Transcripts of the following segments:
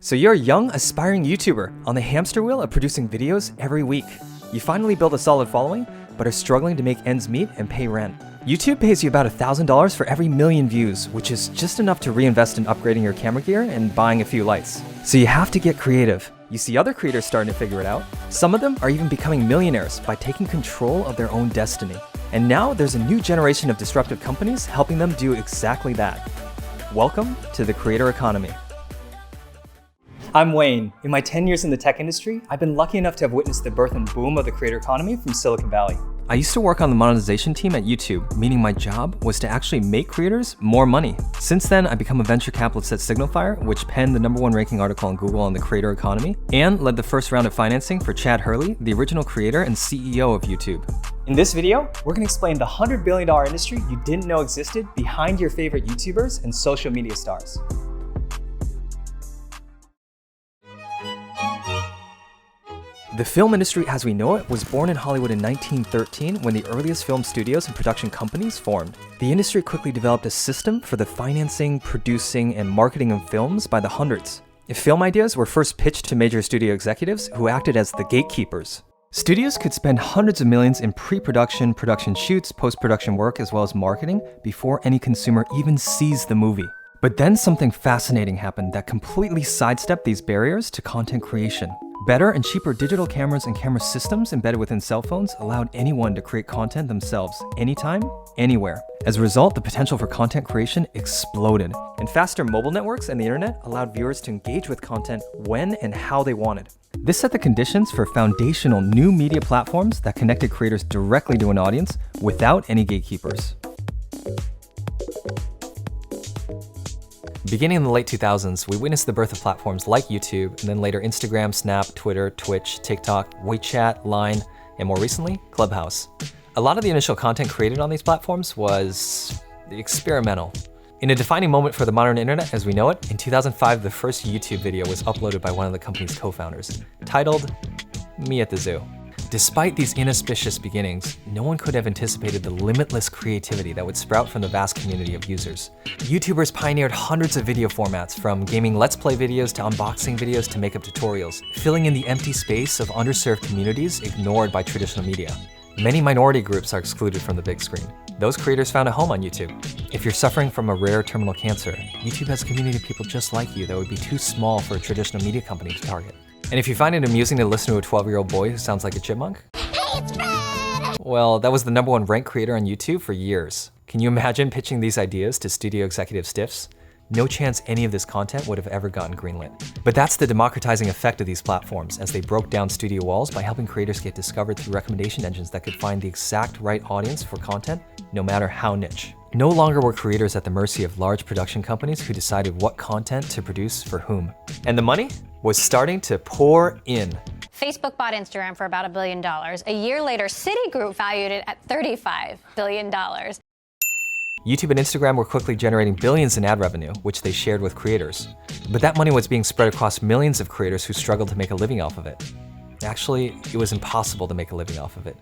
So you're a young, aspiring YouTuber on the hamster wheel of producing videos every week. You finally built a solid following, but are struggling to make ends meet and pay rent. YouTube pays you about $1,000 for every million views, which is just enough to reinvest in upgrading your camera gear and buying a few lights. So you have to get creative. You see other creators starting to figure it out. Some of them are even becoming millionaires by taking control of their own destiny. And now there's a new generation of disruptive companies helping them do exactly that. Welcome to the creator economy. I'm Wayne. In my 10 years in the tech industry, I've been lucky enough to have witnessed the birth and boom of the creator economy from Silicon Valley. I used to work on the monetization team at YouTube, meaning my job was to actually make creators more money. Since then, I've become a venture capitalist at SignalFire, which penned the #1 ranking article on Google on the creator economy, and led the first round of financing for Chad Hurley, the original creator and CEO of YouTube. In this video, we're going to explain the $100 billion industry you didn't know existed behind your favorite YouTubers and social media stars. The film industry as we know it was born in Hollywood in 1913 when the earliest film studios and production companies formed. The industry quickly developed a system for the financing, producing, and marketing of films by the hundreds. Film ideas were first pitched to major studio executives who acted as the gatekeepers. Studios could spend hundreds of millions in pre-production, production shoots, post-production work, as well as marketing before any consumer even sees the movie. But then something fascinating happened that completely sidestepped these barriers to content creation. Better and cheaper digital cameras and camera systems embedded within cell phones allowed anyone to create content themselves, anytime, anywhere. As a result, the potential for content creation exploded. And faster mobile networks and the internet allowed viewers to engage with content when and how they wanted. This set the conditions for foundational new media platforms that connected creators directly to an audience without any gatekeepers. Beginning in the late 2000s, we witnessed the birth of platforms like YouTube, and then later Instagram, Snap, Twitter, Twitch, TikTok, WeChat, Line, and more recently, Clubhouse. A lot of the initial content created on these platforms was experimental. In a defining moment for the modern internet as we know it, in 2005, the first YouTube video was uploaded by one of the company's co-founders, titled Me at the Zoo. Despite these inauspicious beginnings, no one could have anticipated the limitless creativity that would sprout from the vast community of users. YouTubers pioneered hundreds of video formats, from gaming Let's Play videos to unboxing videos to makeup tutorials, filling in the empty space of underserved communities ignored by traditional media. Many minority groups are excluded from the big screen. Those creators found a home on YouTube. If you're suffering from a rare terminal cancer, YouTube has a community of people just like you that would be too small for a traditional media company to target. And if you find it amusing to listen to a 12-year-old boy who sounds like a chipmunk, well, that was the #1 ranked creator on YouTube for years. Can you imagine pitching these ideas to studio executive stiffs? No chance any of this content would have ever gotten greenlit. But that's the democratizing effect of these platforms, as they broke down studio walls by helping creators get discovered through recommendation engines that could find the exact right audience for content, no matter how niche. No longer were creators at the mercy of large production companies who decided what content to produce for whom. And the money was starting to pour in. Facebook bought Instagram for about $1 billion. A year later, Citigroup valued it at $35 billion. YouTube and Instagram were quickly generating billions in ad revenue, which they shared with creators. But that money was being spread across millions of creators who struggled to make a living off of it. Actually, it was impossible to make a living off of it.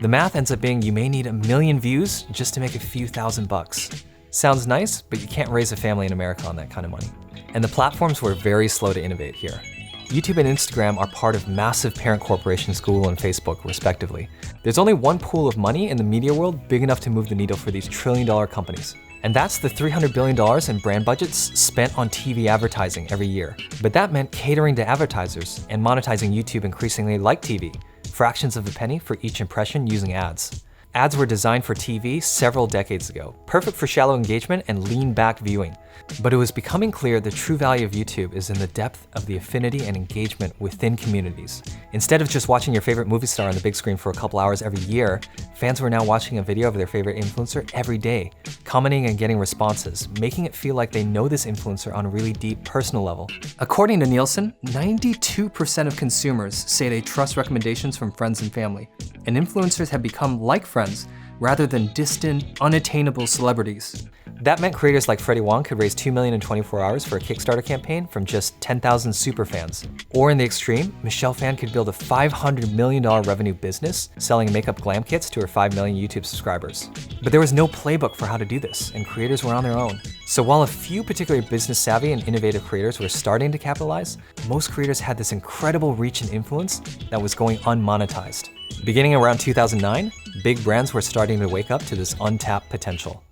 The math ends up being you may need 1 million views just to make a few $1,000s. Sounds nice, but you can't raise a family in America on that kind of money. And the platforms were very slow to innovate here. YouTube and Instagram are part of massive parent corporations Google and Facebook, respectively. There's only one pool of money in the media world big enough to move the needle for these trillion-dollar companies. And that's the $300 billion in brand budgets spent on TV advertising every year. But that meant catering to advertisers and monetizing YouTube increasingly like TV, fractions of a penny for each impression using ads. Ads were designed for TV several decades ago, perfect for shallow engagement and lean-back viewing. But it was becoming clear the true value of YouTube is in the depth of the affinity and engagement within communities. Instead of just watching your favorite movie star on the big screen for a couple hours every year, fans were now watching a video of their favorite influencer every day, commenting and getting responses, making it feel like they know this influencer on a really deep personal level. According to Nielsen, 92% of consumers say they trust recommendations from friends and family, and influencers have become like friends rather than distant, unattainable celebrities. That meant creators like Freddie Wong could raise $2 million in 24 hours for a Kickstarter campaign from just 10,000 superfans. Or in the extreme, Michelle Phan could build a $500 million revenue business selling makeup glam kits to her 5 million YouTube subscribers. But there was no playbook for how to do this, and creators were on their own. So while a few particularly business savvy and innovative creators were starting to capitalize, most creators had this incredible reach and influence that was going unmonetized. Beginning around 2009, big brands were starting to wake up to this untapped potential.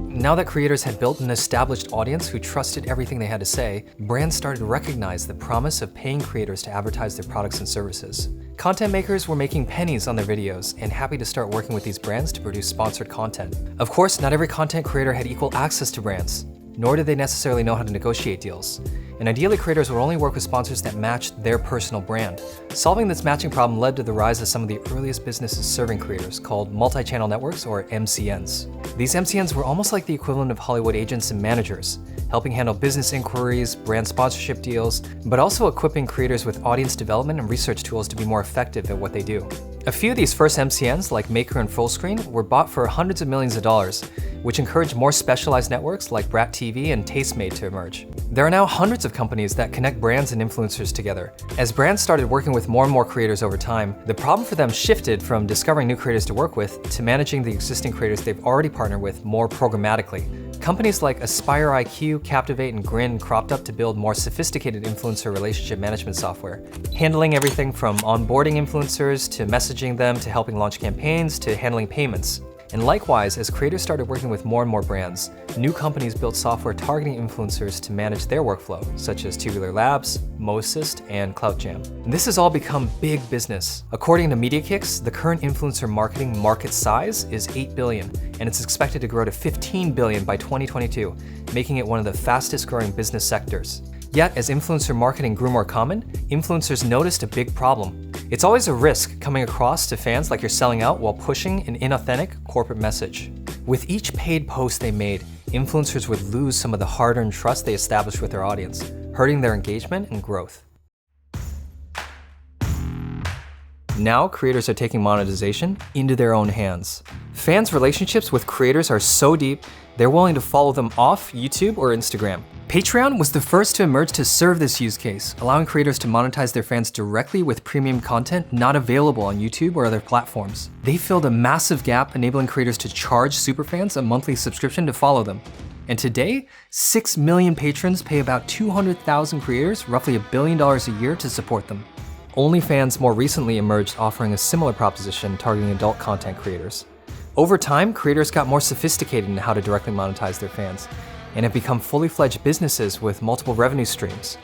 Now that creators had built an established audience who trusted everything they had to say, brands started to recognize the promise of paying creators to advertise their products and services. Content makers were making pennies on their videos and happy to start working with these brands to produce sponsored content. Of course, not every content creator had equal access to brands, nor did they necessarily know how to negotiate deals. And ideally, creators would only work with sponsors that matched their personal brand. Solving this matching problem led to the rise of some of the earliest businesses serving creators, called multi-channel networks or MCNs. These MCNs were almost like the equivalent of Hollywood agents and managers, helping handle business inquiries, brand sponsorship deals, but also equipping creators with audience development and research tools to be more effective at what they do. A few of these first MCNs, like Maker and Fullscreen, were bought for hundreds of millions of dollars, which encouraged more specialized networks like Brat TV and Tastemade to emerge. There are now hundreds of companies that connect brands and influencers together. As brands started working with more and more creators over time, the problem for them shifted from discovering new creators to work with to managing the existing creators they've already partnered with more programmatically. Companies like Aspire IQ, Captivate, and Grin cropped up to build more sophisticated influencer relationship management software, handling everything from onboarding influencers to messaging them to helping launch campaigns to handling payments. And likewise, as creators started working with more and more brands, new companies built software targeting influencers to manage their workflow, such as Tubular Labs, Moassist, and CloutJam. And this has all become big business. According to MediaKicks, the current influencer marketing market size is $8 billion, and it's expected to grow to $15 billion by 2022, making it one of the fastest growing business sectors. Yet, as influencer marketing grew more common, influencers noticed a big problem. It's always a risk coming across to fans like you're selling out while pushing an inauthentic corporate message. With each paid post they made, influencers would lose some of the hard-earned trust they established with their audience, hurting their engagement and growth. Now, creators are taking monetization into their own hands. Fans' relationships with creators are so deep, they're willing to follow them off YouTube or Instagram. Patreon was the first to emerge to serve this use case, allowing creators to monetize their fans directly with premium content not available on YouTube or other platforms. They filled a massive gap, enabling creators to charge superfans a monthly subscription to follow them. And today, 6 million patrons pay about 200,000 creators roughly $1 billion a year to support them. OnlyFans more recently emerged, offering a similar proposition targeting adult content creators. Over time, creators got more sophisticated in how to directly monetize their fans, and have become fully fledged businesses with multiple revenue streams.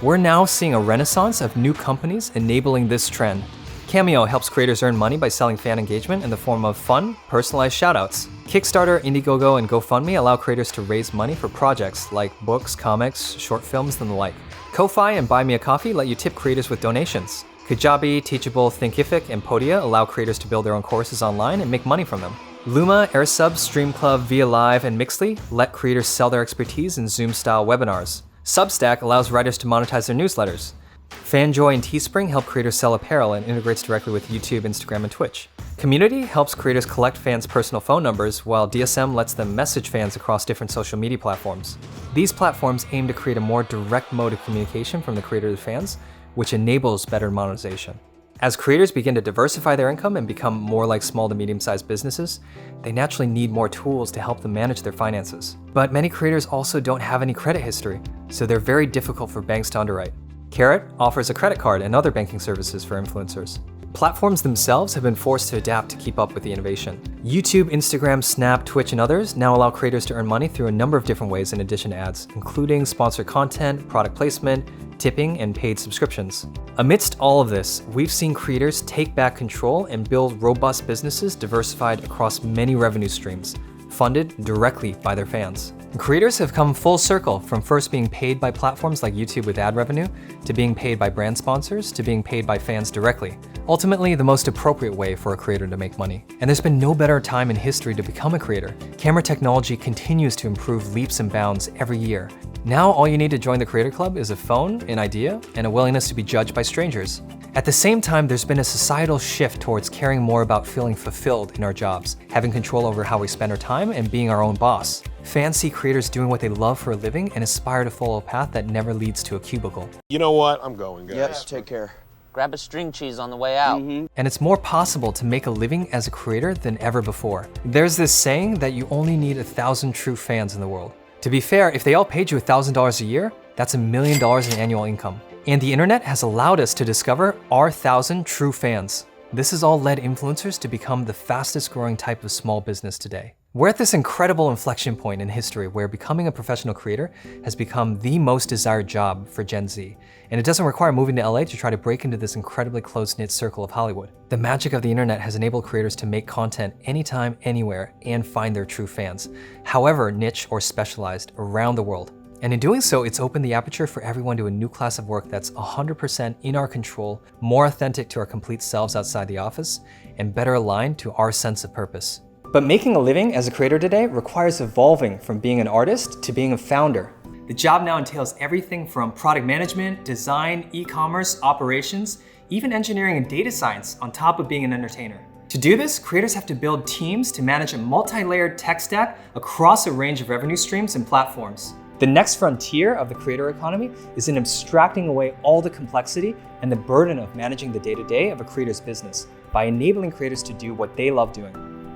We're now seeing a renaissance of new companies enabling this trend. Cameo helps creators earn money by selling fan engagement in the form of fun, personalized shoutouts. Kickstarter, Indiegogo, and GoFundMe allow creators to raise money for projects like books, comics, short films, and the like. Ko-Fi and Buy Me a Coffee let you tip creators with donations. Kajabi, Teachable, Thinkific, and Podia allow creators to build their own courses online and make money from them. Luma, AirSub, Streamclub, Via Live, and Mixly let creators sell their expertise in Zoom-style webinars. Substack allows writers to monetize their newsletters. Fanjoy and Teespring help creators sell apparel and integrates directly with YouTube, Instagram, and Twitch. Community helps creators collect fans' personal phone numbers, while DSM lets them message fans across different social media platforms. These platforms aim to create a more direct mode of communication from the creator to fans, which enables better monetization. As creators begin to diversify their income and become more like small to medium-sized businesses, they naturally need more tools to help them manage their finances. But many creators also don't have any credit history, so they're very difficult for banks to underwrite. Carrot offers a credit card and other banking services for influencers. Platforms themselves have been forced to adapt to keep up with the innovation. YouTube, Instagram, Snap, Twitch, and others now allow creators to earn money through a number of different ways in addition to ads, including sponsored content, product placement, tipping, and paid subscriptions. Amidst all of this, we've seen creators take back control and build robust businesses diversified across many revenue streams, funded directly by their fans. Creators have come full circle from first being paid by platforms like YouTube with ad revenue, to being paid by brand sponsors, to being paid by fans directly. Ultimately, the most appropriate way for a creator to make money. And there's been no better time in history to become a creator. Camera technology continues to improve leaps and bounds every year. Now, all you need to join the Creator Club is a phone, an idea, and a willingness to be judged by strangers. At the same time, there's been a societal shift towards caring more about feeling fulfilled in our jobs, having control over how we spend our time, and being our own boss. Fans see creators doing what they love for a living and aspire to follow a path that never leads to a cubicle. You know what? I'm going, guys. Yep, take care. grab a string cheese on the way out. And it's more possible to make a living as a creator than ever before. There's this saying that you only need 1,000 true fans in the world. To be fair, if they all paid you $1,000 a year, that's $1 million in annual income. And the internet has allowed us to discover our 1,000 true fans. This has all led influencers to become the fastest growing type of small business today. We're at this incredible inflection point in history where becoming a professional creator has become the most desired job for Gen Z. And it doesn't require moving to LA to try to break into this incredibly close-knit circle of Hollywood. The magic of the internet has enabled creators to make content anytime, anywhere, and find their true fans, however niche or specialized, around the world. And in doing so, it's opened the aperture for everyone to a new class of work that's 100% in our control, more authentic to our complete selves outside the office, and better aligned to our sense of purpose. But making a living as a creator today requires evolving from being an artist to being a founder. The job now entails everything from product management, design, e-commerce, operations, even engineering and data science on top of being an entertainer. To do this, creators have to build teams to manage a multi-layered tech stack across a range of revenue streams and platforms. The next frontier of the creator economy is in abstracting away all the complexity and the burden of managing the day-to-day of a creator's business by enabling creators to do what they love doing,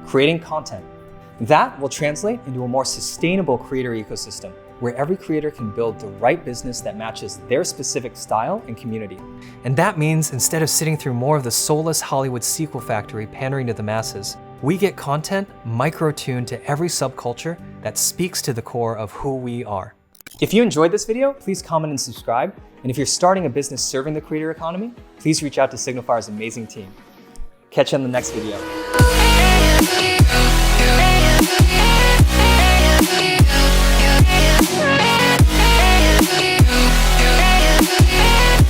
creating content. That will translate into a more sustainable creator ecosystem where every creator can build the right business that matches their specific style and community. And that means instead of sitting through more of the soulless Hollywood sequel factory pandering to the masses, we get content micro-tuned to every subculture that speaks to the core of who we are. If you enjoyed this video, please comment and subscribe. And if you're starting a business serving the creator economy, please reach out to Signify's amazing team. Catch you in the next video. Yeah.